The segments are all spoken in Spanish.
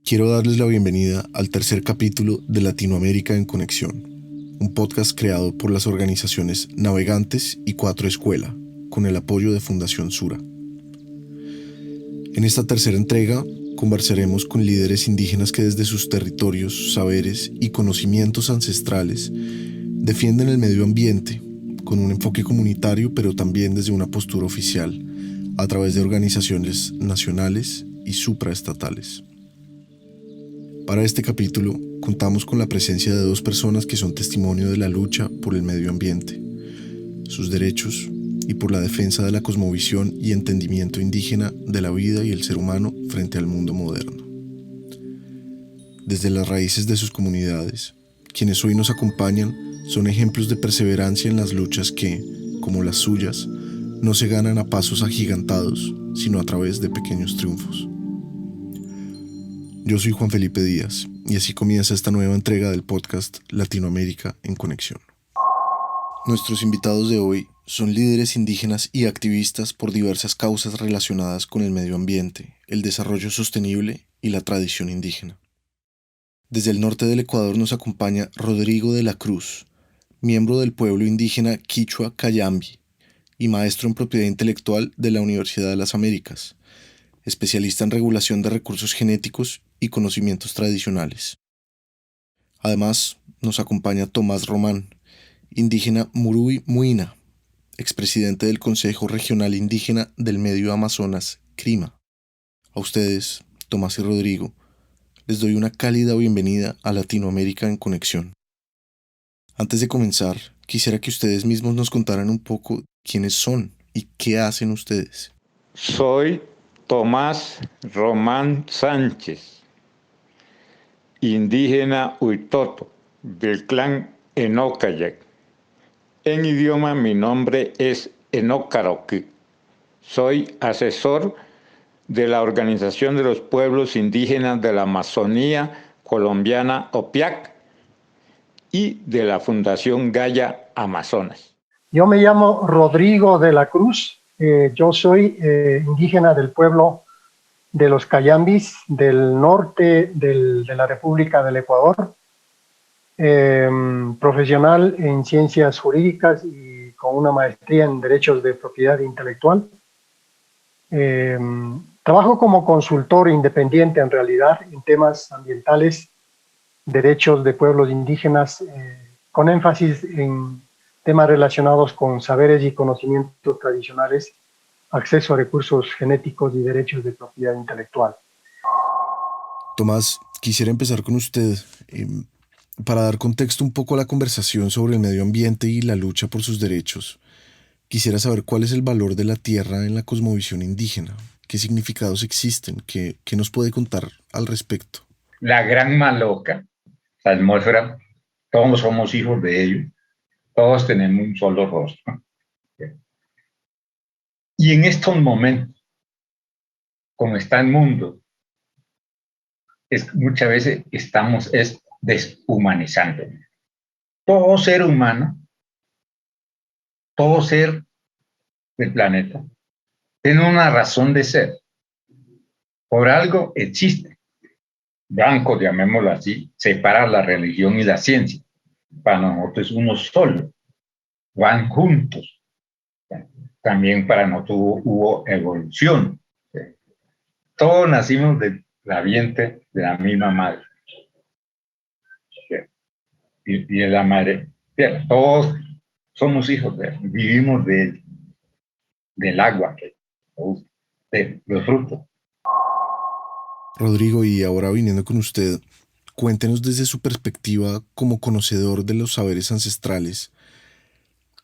Quiero darles la bienvenida al tercer capítulo de Latinoamérica en Conexión, un podcast creado por las organizaciones Navegantes y Cuatro Escuela, con el apoyo de Fundación Sura. En esta tercera entrega conversaremos con líderes indígenas que desde sus territorios, saberes y conocimientos ancestrales defienden el medio ambiente con un enfoque comunitario, pero también desde una postura oficial, a través de organizaciones nacionales y supraestatales. Para este capítulo contamos con la presencia de dos personas que son testimonio de la lucha por el medio ambiente, sus derechos y por la defensa de la cosmovisión y entendimiento indígena de la vida y el ser humano frente al mundo moderno. Desde las raíces de sus comunidades, quienes hoy nos acompañan son ejemplos de perseverancia en las luchas que, como las suyas, no se ganan a pasos agigantados, sino a través de pequeños triunfos. Yo soy Juan Felipe Díaz, y así comienza esta nueva entrega del podcast Latinoamérica en Conexión. Nuestros invitados de hoy son líderes indígenas y activistas por diversas causas relacionadas con el medio ambiente, el desarrollo sostenible y la tradición indígena. Desde el norte del Ecuador nos acompaña Rodrigo de la Cruz, miembro del pueblo indígena Quichua Cayambi y maestro en propiedad intelectual de la Universidad de las Américas, especialista en regulación de recursos genéticos y conocimientos tradicionales. Además, nos acompaña Tomás Román, indígena Murui Muina, expresidente del Consejo Regional Indígena del Medio Amazonas, CRIMA. A ustedes, Tomás y Rodrigo, les doy una cálida bienvenida a Latinoamérica en Conexión. Antes de comenzar, quisiera que ustedes mismos nos contaran un poco quiénes son y qué hacen ustedes. Soy Tomás Román Sánchez, indígena Huitoto, del clan Enocayac. En idioma mi nombre es Enocaroqui. Soy asesor de la Organización de los Pueblos Indígenas de la Amazonía Colombiana OPIAC y de la Fundación Gaia Amazonas. Yo me llamo Rodrigo de la Cruz. Yo soy indígena del pueblo de los Cayambis del norte de la República del Ecuador, profesional en ciencias jurídicas y con una maestría en derechos de propiedad intelectual. Trabajo como consultor independiente en realidad en temas ambientales, derechos de pueblos indígenas, con énfasis en temas relacionados con saberes y conocimientos tradicionales, acceso a recursos genéticos y derechos de propiedad intelectual. Tomás, quisiera empezar con usted para dar contexto un poco a la conversación sobre el medio ambiente y la lucha por sus derechos. Quisiera saber cuál es el valor de la tierra en la cosmovisión indígena, qué significados existen, qué nos puede contar al respecto. La gran maloca, la atmósfera, todos somos hijos de ellos, todos tenemos un solo rostro. Y en estos momentos, como está el mundo, muchas veces estamos deshumanizando. Todo ser humano, todo ser del planeta, tiene una razón de ser. Por algo existe. Blanco, llamémoslo así, separa la religión y la ciencia. Para nosotros es uno solo. Van juntos. También para nosotros hubo evolución. Todos nacimos del vientre de la misma madre. Y de la madre tierra. Todos somos hijos de él. Vivimos del agua, de los frutos. Rodrigo, y ahora viniendo con usted, cuéntenos desde su perspectiva como conocedor de los saberes ancestrales,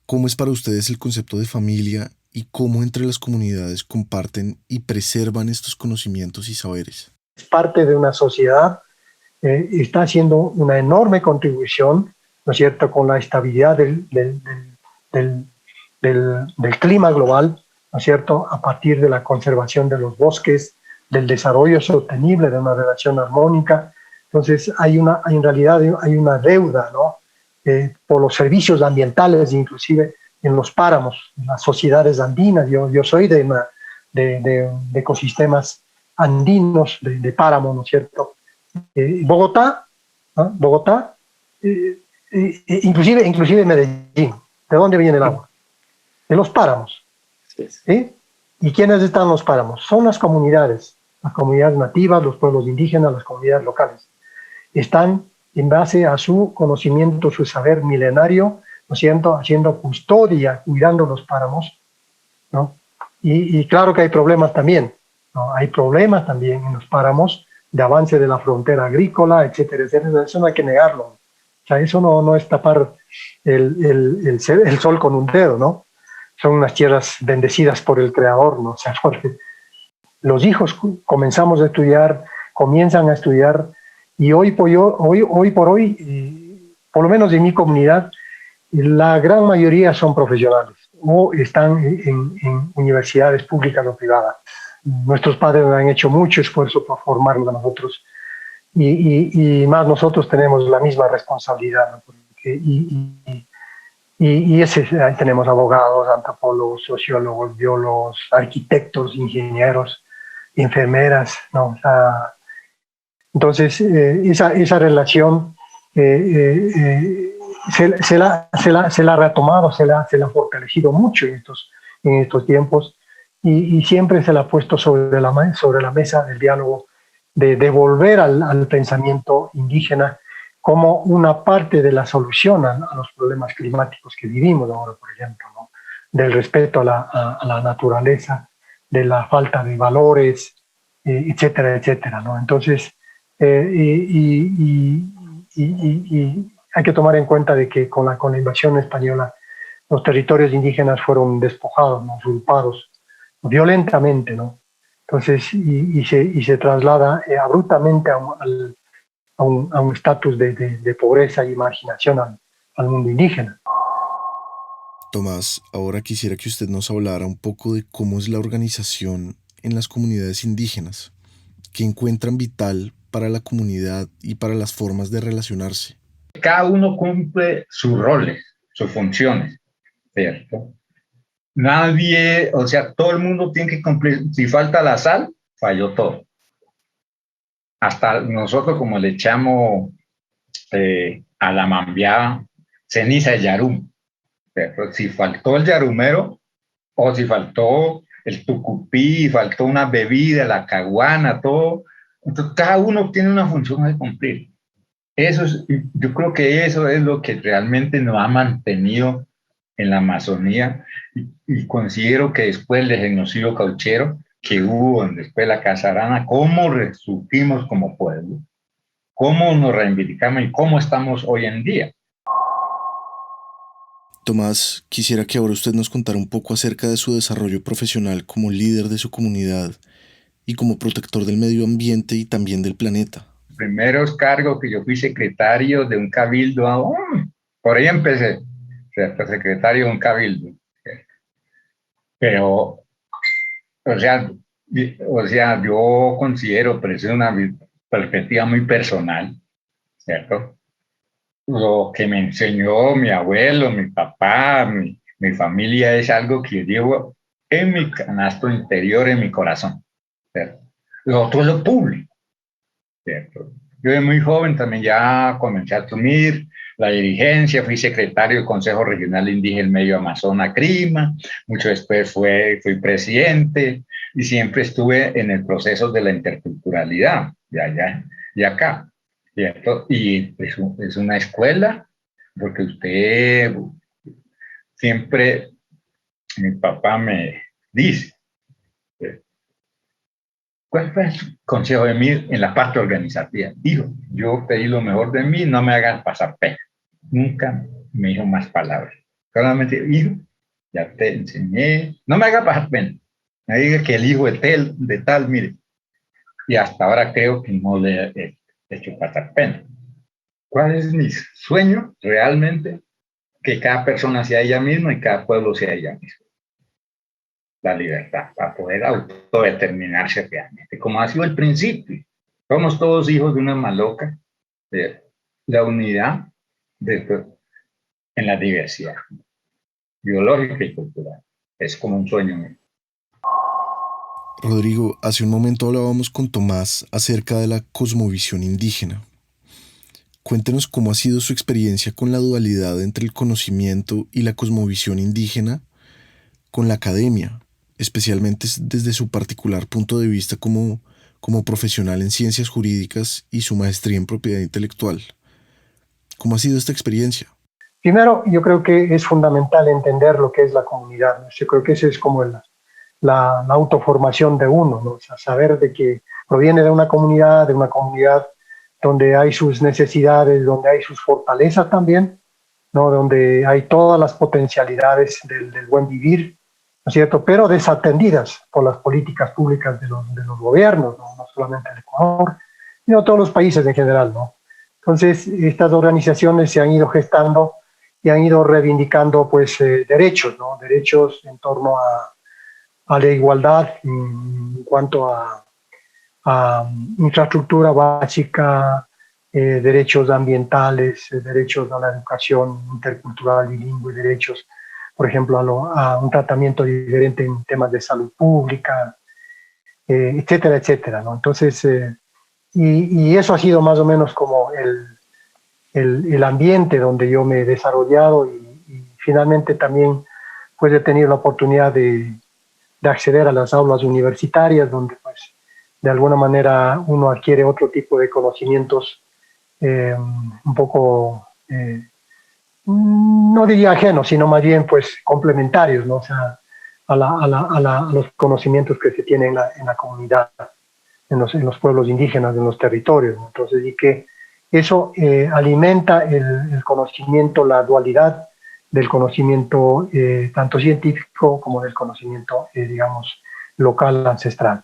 ¿cómo es para ustedes el concepto de familia y cómo entre las comunidades comparten y preservan estos conocimientos y saberes? Es parte de una sociedad, está haciendo una enorme contribución, ¿no es cierto?, con la estabilidad del clima global, ¿no es cierto?, a partir de la conservación de los bosques, del desarrollo sostenible, de una relación armónica. Entonces en realidad hay una deuda, ¿no?, por los servicios ambientales, inclusive en los páramos, en las sociedades andinas. Yo soy de ecosistemas andinos, de páramo, ¿no es cierto? Bogotá, ¿no? Bogotá, inclusive Medellín. ¿De dónde viene el agua? De los páramos. ¿Sí? ¿Y quiénes están en los páramos? Son las comunidades nativas, los pueblos indígenas, las comunidades locales. Están en base a su conocimiento, su saber milenario, ¿no es cierto?, haciendo custodia, cuidando los páramos, ¿no? Y claro que hay problemas también, ¿no? Hay problemas también en los páramos de avance de la frontera agrícola, etcétera, etcétera. Eso no hay que negarlo. O sea, eso no es tapar el sol con un dedo, ¿no? Son unas tierras bendecidas por el Creador, ¿no? O sea, porque los hijos comienzan a estudiar, y hoy por hoy, por lo menos en mi comunidad, la gran mayoría son profesionales o están en universidades públicas o privadas. Nuestros padres han hecho mucho esfuerzo por formarnos a nosotros, y más nosotros tenemos la misma responsabilidad, ¿no? Ahí tenemos abogados, antropólogos, sociólogos, biólogos, arquitectos, ingenieros, enfermeras, ¿no? O sea, entonces, esa relación se la ha retomado, se la ha fortalecido mucho en estos tiempos, y siempre se la ha puesto sobre la mesa del diálogo, de volver al pensamiento indígena como una parte de la solución a los problemas climáticos que vivimos ahora, por ejemplo, ¿no? Del respeto a la naturaleza, de la falta de valores, etcétera, etcétera, ¿no? Entonces, hay que tomar en cuenta de que con la invasión española los territorios indígenas fueron despojados, ¿no? Usurpados violentamente, ¿no? Entonces, se traslada abruptamente a un estatus de pobreza y marginación al mundo indígena. Tomás, ahora quisiera que usted nos hablara un poco de cómo es la organización en las comunidades indígenas, que encuentran vital para la comunidad y para las formas de relacionarse. Cada uno cumple sus roles, sus funciones, ¿cierto? Nadie, o sea, todo el mundo tiene que cumplir. Si falta la sal, falló todo. Hasta nosotros, como le echamos a la mambiada ceniza de yarum, ¿cierto? Si faltó el yarumero, o si faltó el tucupí, faltó una bebida, la caguana, todo. Entonces, cada uno tiene una función de cumplir. Yo creo que eso es lo que realmente nos ha mantenido en la Amazonía, y considero que después del genocidio cauchero que hubo después de la Casarana, cómo resurgimos como pueblo, cómo nos reivindicamos y cómo estamos hoy en día. Tomás, quisiera que ahora usted nos contara un poco acerca de su desarrollo profesional como líder de su comunidad y como protector del medio ambiente y también del planeta. Primeros cargos que yo fui secretario de un cabildo, por ahí empecé, secretario de un cabildo. Pero, o sea, yo considero, pero es una perspectiva muy personal, ¿cierto? Lo que me enseñó mi abuelo, mi papá, mi familia es algo que llevo en mi canasto interior, en mi corazón, ¿cierto? Lo otro es lo público, ¿cierto? Yo de muy joven también ya comencé a asumir la dirigencia, fui secretario del Consejo Regional Indígena Medio Amazonas Crima, mucho después fui presidente, y siempre estuve en el proceso de la interculturalidad, de allá y acá, ¿cierto? Y es una escuela, porque usted siempre, mi papá me dice, ¿cuál fue el consejo de mí en la parte organizativa? Dijo, yo pedí lo mejor de mí, no me hagas pasar pena. Nunca me dijo más palabras. Solamente, hijo, ya te enseñé, no me hagas pasar pena. Me diga que el hijo de tal, mire. Y hasta ahora creo que no le he hecho pasar pena. ¿Cuál es mi sueño realmente? Que cada persona sea ella misma y cada pueblo sea ella misma. La libertad para poder autodeterminarse realmente, como ha sido el principio. Somos todos hijos de una maloca, de la unidad en la diversidad biológica y cultural. Es como un sueño mío. Rodrigo, hace un momento hablábamos con Tomás acerca de la cosmovisión indígena. Cuéntenos cómo ha sido su experiencia con la dualidad entre el conocimiento y la cosmovisión indígena con la academia, especialmente desde su particular punto de vista como profesional en ciencias jurídicas y su maestría en propiedad intelectual. ¿Cómo ha sido esta experiencia? Primero, yo creo que es fundamental entender lo que es la comunidad, ¿no? Yo creo que ese es como la autoformación de uno, ¿no? O sea, saber de que proviene de una comunidad donde hay sus necesidades, donde hay sus fortalezas también, ¿no? Donde hay todas las potencialidades del buen vivir, ¿no es cierto? Pero desatendidas por las políticas públicas de los gobiernos, ¿no? No solamente el Ecuador, sino todos los países en general, ¿no? Entonces, estas organizaciones se han ido gestando y han ido reivindicando pues, derechos, ¿no? Derechos en torno a la igualdad en cuanto a infraestructura básica, derechos ambientales, derechos a la educación intercultural bilingüe, derechos, por ejemplo, a un tratamiento diferente en temas de salud pública, etcétera, etcétera, ¿no? Entonces, y eso ha sido más o menos como el ambiente donde yo me he desarrollado y finalmente también pues he tenido la oportunidad de acceder a las aulas universitarias donde pues de alguna manera uno adquiere otro tipo de conocimientos un poco, no diría ajenos, sino más bien pues complementarios, ¿no? O sea, a los conocimientos que se tienen en la comunidad, en los pueblos indígenas, en los territorios, ¿no? Entonces, y que eso alimenta el conocimiento, la dualidad del conocimiento tanto científico como del conocimiento, digamos, local, ancestral.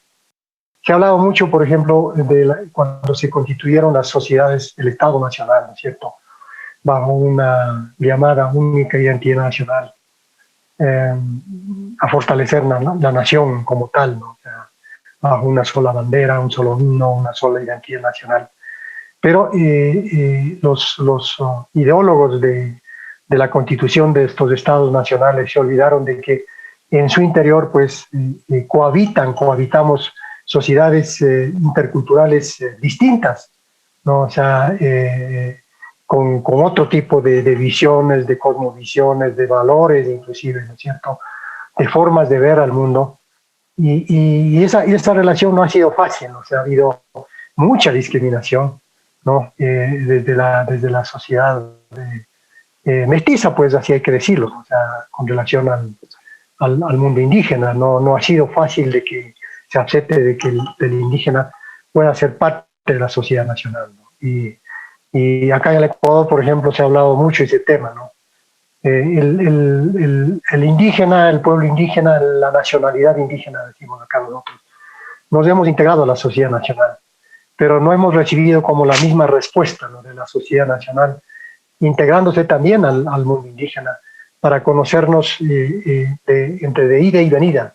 Se ha hablado mucho, por ejemplo, cuando se constituyeron las sociedades del Estado Nacional, ¿no es cierto?, bajo una llamada única identidad nacional, a fortalecer la nación como tal, ¿no? O sea, bajo una sola bandera, un solo himno, una sola identidad nacional. Pero los ideólogos de la constitución de estos estados nacionales se olvidaron de que en su interior pues cohabitamos sociedades interculturales distintas, ¿no? O sea, con otro tipo de visiones, de cosmovisiones, de valores inclusive, ¿no es cierto?, de formas de ver al mundo. Y esa relación no ha sido fácil, o sea, ha habido mucha discriminación, ¿no? Desde la sociedad mestiza, pues así hay que decirlo, o sea, con relación al mundo indígena. No ha sido fácil de que se acepte de que el indígena pueda ser parte de la sociedad nacional, ¿no? Y acá en el Ecuador, por ejemplo, se ha hablado mucho de ese tema, ¿no? El indígena, el pueblo indígena, la nacionalidad indígena, decimos acá nosotros, nos hemos integrado a la sociedad nacional, pero no hemos recibido como la misma respuesta, ¿no?, de la sociedad nacional, integrándose también al mundo indígena, para conocernos entre de ida y venida,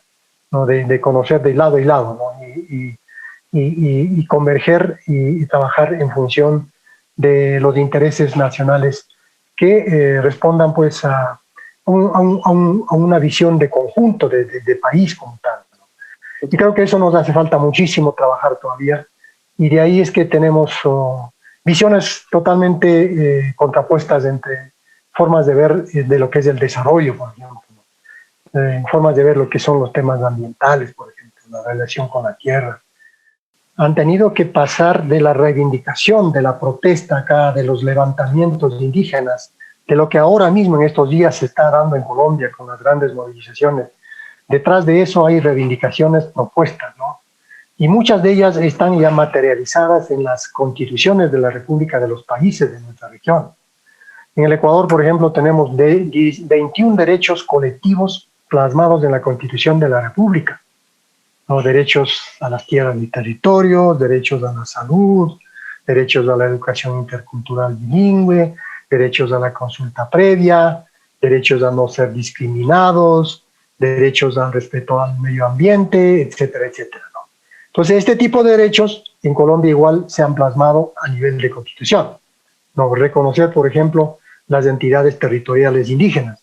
¿no?, de conocer de lado y lado, ¿no?, y converger y trabajar en función de los intereses nacionales que respondan pues a una visión de conjunto, de país como tal, ¿no? Y creo que eso nos hace falta muchísimo trabajar todavía, y de ahí es que tenemos visiones totalmente contrapuestas entre formas de ver de lo que es el desarrollo, por ejemplo, ¿no? Formas de ver lo que son los temas ambientales, por ejemplo, la relación con la tierra. Han tenido que pasar de la reivindicación, de la protesta acá, de los levantamientos indígenas, de lo que ahora mismo en estos días se está dando en Colombia con las grandes movilizaciones. Detrás de eso hay reivindicaciones propuestas, ¿no? Y muchas de ellas están ya materializadas en las constituciones de la República de los países de nuestra región. En el Ecuador, por ejemplo, tenemos 21 derechos colectivos plasmados en la Constitución de la República, ¿no? Derechos a las tierras y territorios, derechos a la salud, derechos a la educación intercultural bilingüe, derechos a la consulta previa, derechos a no ser discriminados, derechos al respeto al medio ambiente, etcétera, etcétera, ¿no? Entonces, este tipo de derechos en Colombia igual se han plasmado a nivel de constitución, ¿no? Reconocer, por ejemplo, las entidades territoriales indígenas,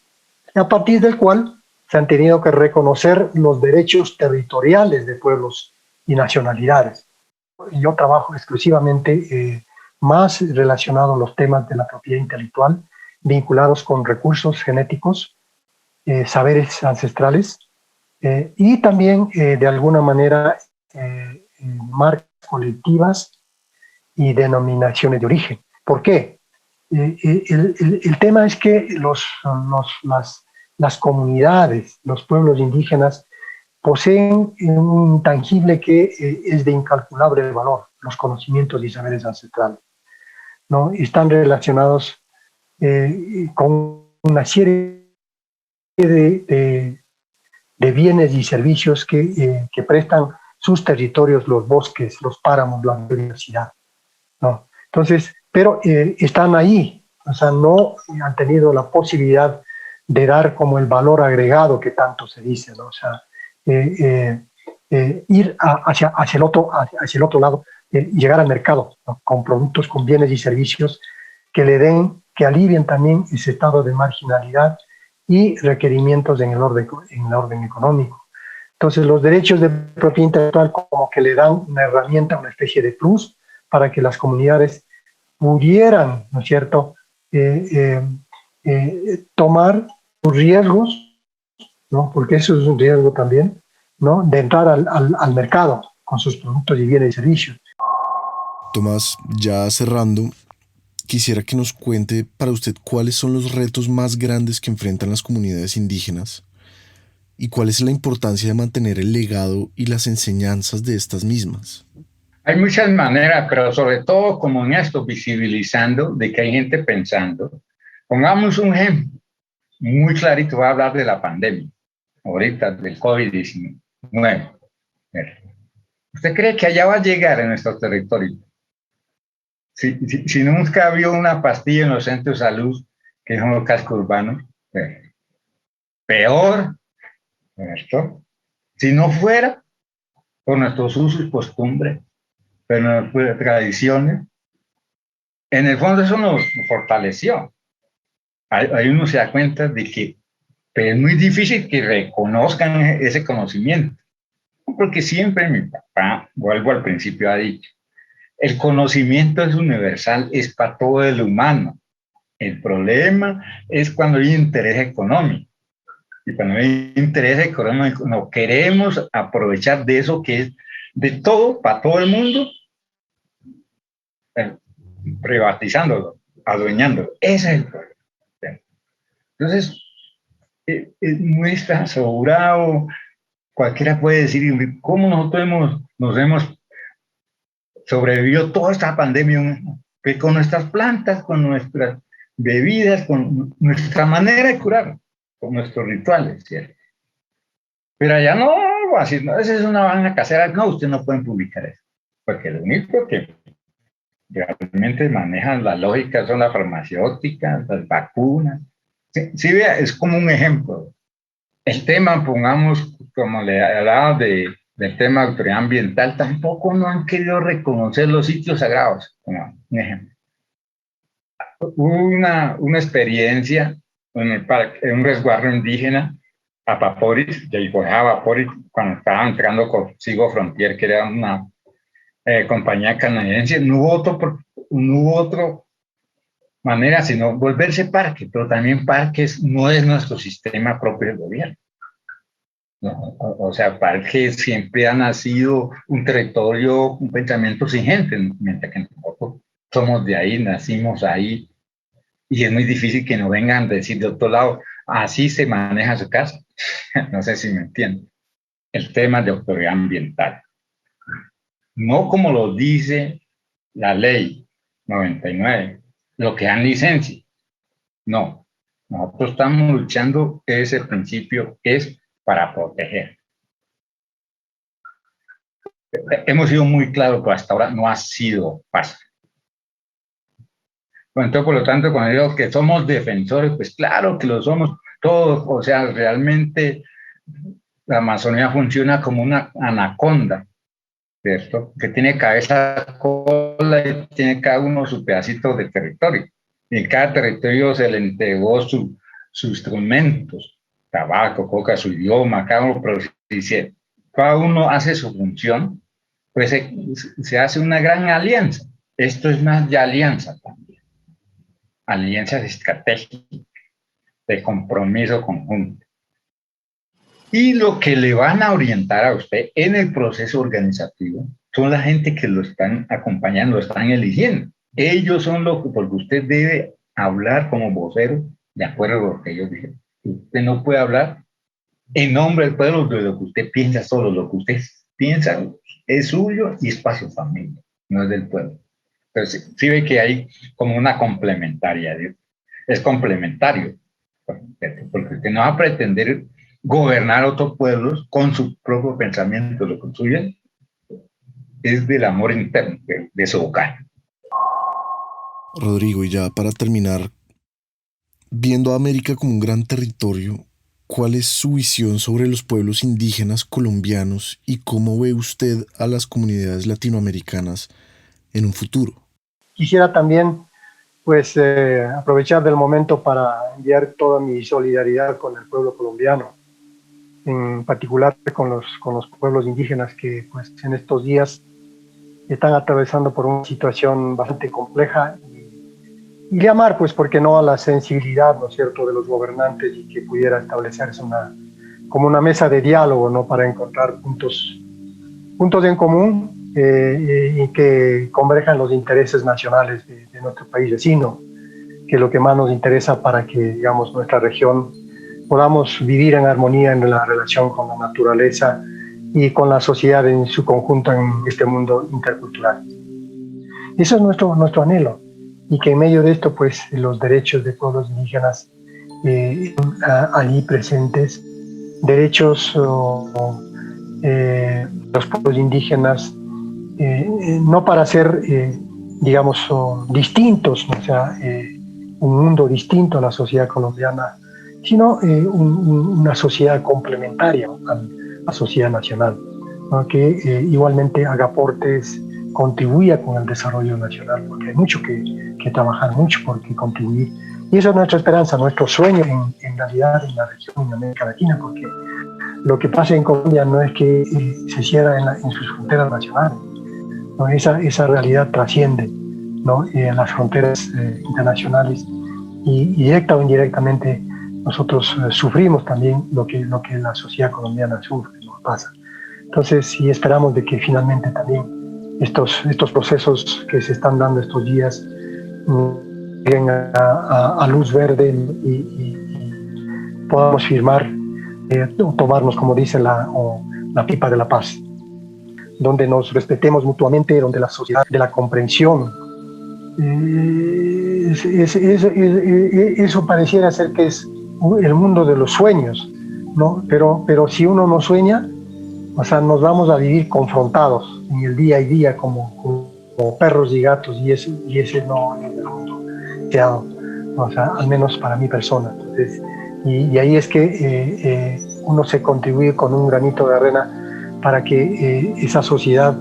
a partir del cual se han tenido que reconocer los derechos territoriales de pueblos y nacionalidades. Yo trabajo exclusivamente más relacionado a los temas de la propiedad intelectual vinculados con recursos genéticos, saberes ancestrales y también de alguna manera marcas colectivas y denominaciones de origen. ¿Por qué? El tema es que las comunidades, los pueblos indígenas, poseen un intangible que es de incalculable valor, los conocimientos y saberes ancestrales, ¿no? Están relacionados con una serie de bienes y servicios que prestan sus territorios, los bosques, los páramos, la biodiversidad, ¿no? Entonces, pero están ahí, o sea, no han tenido la posibilidad de dar como el valor agregado que tanto se dice, ¿no? O sea, ir hacia el otro lado, llegar al mercado, ¿no? Con productos, con bienes y servicios que le den, que alivien también ese estado de marginalidad y requerimientos en el orden económico. Entonces, los derechos de propiedad intelectual como que le dan una herramienta, una especie de plus para que las comunidades pudieran, ¿no es cierto?, tomar los riesgos, ¿no? Porque eso es un riesgo también, ¿no?, de entrar al mercado con sus productos y bienes y servicios. Tomás, ya cerrando, quisiera que nos cuente para usted cuáles son los retos más grandes que enfrentan las comunidades indígenas y cuál es la importancia de mantener el legado y las enseñanzas de estas mismas. Hay muchas maneras, pero sobre todo como en esto, visibilizando de que hay gente pensando. Pongamos un ejemplo muy clarito, voy a hablar de la pandemia, ahorita del COVID-19. ¿Usted cree que allá va a llegar en nuestro territorio? Si nunca había una pastilla en los centros de salud, que son los cascos urbanos, peor, ¿cierto? Si no fuera por nuestros usos y costumbres, pero nuestras tradiciones, en el fondo eso nos fortaleció. Ahí uno se da cuenta de que es muy difícil que reconozcan ese conocimiento, porque siempre mi papá, vuelvo al principio, ha dicho, el conocimiento es universal, es para todo el humano. El problema es cuando hay interés económico. Y cuando hay interés económico, no queremos aprovechar de eso que es de todo, para todo el mundo, privatizándolo, adueñándolo. Ese es el problema. Entonces, no está asegurado. Cualquiera puede decir, ¿cómo nosotros nos hemos sobrevivido toda esta pandemia? Que con nuestras plantas, con nuestras bebidas, con nuestra manera de curar, con nuestros rituales, ¿cierto? Pero allá no, así, no, esa es una vaina casera. No, usted no pueden publicar eso, porque lo único que realmente manejan la lógica son las farmacéuticas, las vacunas. Sí, vea, es como un ejemplo. El tema, pongamos, como le hablaba del tema de autoridad ambiental, tampoco no han querido reconocer los sitios sagrados, como un ejemplo. Hubo una experiencia en el parque, en un resguardo indígena, Apaporis, de Apaporis, cuando estaba entrando con Sigo Frontier, que era una compañía canadiense, no hubo otra manera sino volverse parque, pero también parques no es nuestro sistema propio de gobierno. No, o sea, parques siempre ha nacido un territorio, un pensamiento sin gente, mientras que nosotros somos de ahí, nacimos ahí, y es muy difícil que nos vengan a decir de otro lado, así se maneja su casa. No sé si me entienden. El tema de autoridad ambiental. No como lo dice la ley 99, lo que dan licencia. No, nosotros estamos luchando ese principio, es para proteger. Hemos sido muy claros, pero hasta ahora no ha sido fácil. Bueno, entonces, por lo tanto, cuando digo que somos defensores, pues claro que lo somos todos. O sea, realmente la Amazonía funciona como una anaconda, ¿cierto? Que tiene cabeza, cola y tiene cada uno su pedacito de territorio. Y en cada territorio se le entregó sus instrumentos tabaco, coca, su idioma, cada uno, pero si cada uno hace su función, pues se hace una gran alianza. Esto es más de alianza también, alianzas estratégicas, de compromiso conjunto. Y lo que le van a orientar a usted en el proceso organizativo son la gente que lo están acompañando, lo están eligiendo. Ellos son los que, porque usted debe hablar como vocero de acuerdo a lo que ellos dijeron. Usted no puede hablar en nombre del pueblo de lo que usted piensa solo, lo que usted piensa es suyo y es para su familia, no es del pueblo. Entonces, sí ve que hay como una complementaria, es complementario, porque usted no va a pretender gobernar otros pueblos con su propio pensamiento, lo construyen es del amor interno, de su hogar. Rodrigo, y ya para terminar, viendo a América como un gran territorio, ¿cuál es su visión sobre los pueblos indígenas colombianos y cómo ve usted a las comunidades latinoamericanas en un futuro? Quisiera también pues aprovechar del momento para enviar toda mi solidaridad con el pueblo colombiano, en particular con los pueblos indígenas que pues en estos días están atravesando por una situación bastante compleja y llamar, pues, ¿por qué no?, a la sensibilidad, ¿no es cierto?, de los gobernantes y que pudiera establecerse como una mesa de diálogo, ¿no?, para encontrar puntos en común y que converjan los intereses nacionales de nuestro país vecino, que es lo que más nos interesa para que, digamos, nuestra región podamos vivir en armonía en la relación con la naturaleza y con la sociedad en su conjunto en este mundo intercultural. Eso es nuestro anhelo, y que en medio de esto, pues, los derechos de pueblos indígenas allí presentes, derechos los pueblos indígenas, no para ser, digamos, distintos, o sea, un mundo distinto a la sociedad colombiana, sino una sociedad complementaria a la sociedad nacional, ¿no?, que igualmente haga aportes, contribuya con el desarrollo nacional, porque hay mucho que trabajar, mucho por qué contribuir. Y esa es nuestra esperanza, nuestro sueño en realidad en la región, en América Latina, porque lo que pasa en Colombia no es que se cierra en sus fronteras nacionales, ¿no? Esa realidad trasciende, ¿no?, en las fronteras internacionales y directa o indirectamente nosotros sufrimos también lo que la sociedad colombiana sufre, nos pasa. Entonces, sí esperamos de que finalmente también estos procesos que se están dando estos días lleguen a luz verde y podamos firmar, tomarnos, como dice, la pipa de la paz, donde nos respetemos mutuamente, donde la sociedad de la comprensión, eso pareciera ser que es el mundo de los sueños, ¿no? Pero si uno no sueña, o sea, nos vamos a vivir confrontados en el día a día como perros y gatos, y ese no es el mundo deseado, o sea, al menos para mi persona. Entonces, y ahí es que uno se contribuye con un granito de arena para que esa sociedad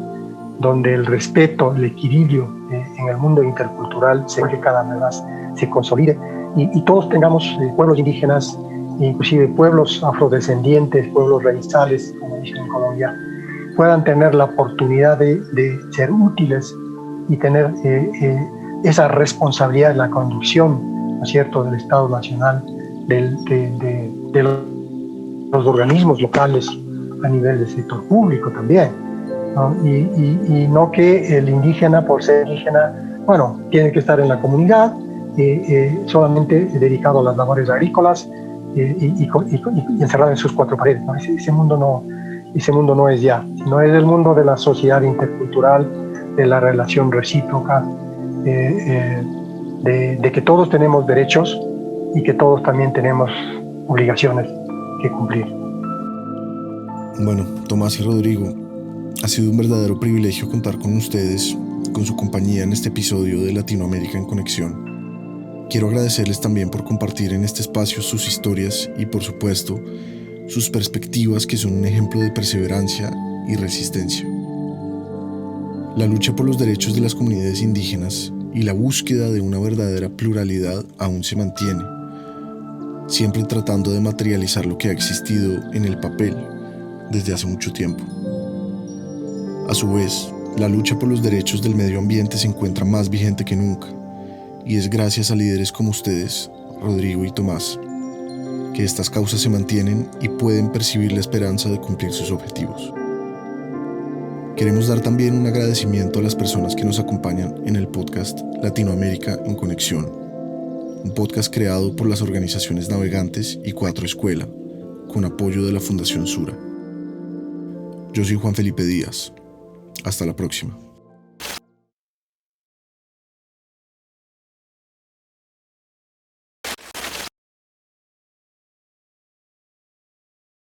donde el respeto, el equilibrio en el mundo intercultural que cada vez más se consolide y todos tengamos pueblos indígenas, inclusive pueblos afrodescendientes, pueblos raizales, como dicen en Colombia, puedan tener la oportunidad de ser útiles y tener esa responsabilidad en la conducción, ¿no es cierto?, del Estado Nacional, de los organismos locales a nivel del sector público también, ¿no? Y no que el indígena, por ser indígena, bueno, tiene que estar en la comunidad, solamente dedicado a las labores agrícolas y encerrado en sus cuatro paredes, ¿no? Ese mundo no es ya, sino es el mundo de la sociedad intercultural, de la relación recíproca, de que todos tenemos derechos y que todos también tenemos obligaciones que cumplir. Bueno, Tomás y Rodrigo, ha sido un verdadero privilegio contar con ustedes, con su compañía en este episodio de Latinoamérica en Conexión. Quiero agradecerles también por compartir en este espacio sus historias y, por supuesto, sus perspectivas, que son un ejemplo de perseverancia y resistencia. La lucha por los derechos de las comunidades indígenas y la búsqueda de una verdadera pluralidad aún se mantiene. siempre tratando de materializar lo que ha existido en el papel desde hace mucho tiempo. A su vez, la lucha por los derechos del medio ambiente se encuentra más vigente que nunca, y es gracias a líderes como ustedes, Rodrigo y Tomás, que estas causas se mantienen y pueden percibir la esperanza de cumplir sus objetivos. Queremos dar también un agradecimiento a las personas que nos acompañan en el podcast Latinoamérica en Conexión, un podcast creado por las organizaciones Navegantes y 4 Escuela, con apoyo de la Fundación Sura. Yo soy Juan Felipe Díaz. Hasta la próxima.